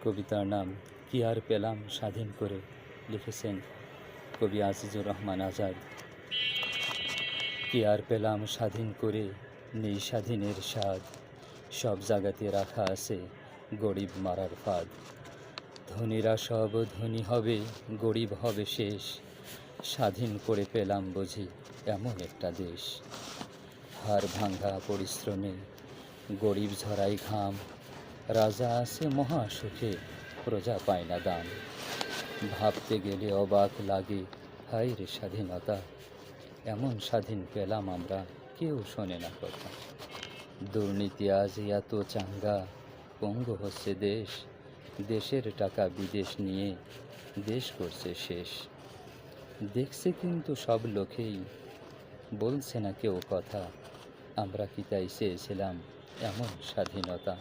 কবিতার নাম কি আর পেলাম স্বাধীন করে, লিখেছেন কবি আজিজুর রহমান আজাদ। কি আর পেলাম স্বাধীন করে, নেই স্বাধীনের স্বাদ, সব জায়গাতে রাখা আছে গরিব মারার ফাঁদ। ধনীরা সব ধনী হবে, গরিব হবে শেষ, স্বাধীন করে পেলাম বুঝি এমন একটা দেশ। হাড় ভাঙা পরিশ্রমে গরিব ঝরাই ঘাম, রাজা আছে মহা সুখে, প্রজা পায় না দাম। ভাবতে গেলে অবাক লাগে, হায় রে স্বাধীনতা, এমন স্বাধীন পেলাম আমরা, কেউ শোনে না কথা। দুর্নীতি আজ এত চাঙ্গা, পঙ্গু হচ্ছে দেশ, দেশের টাকা বিদেশ নিয়ে দেশ করছে শেষ। দেখছে কিন্তু সব লোকেই, বলছে না কেউ কথা, আমরা কি তাই চেয়েছিলাম এমন স্বাধীনতা।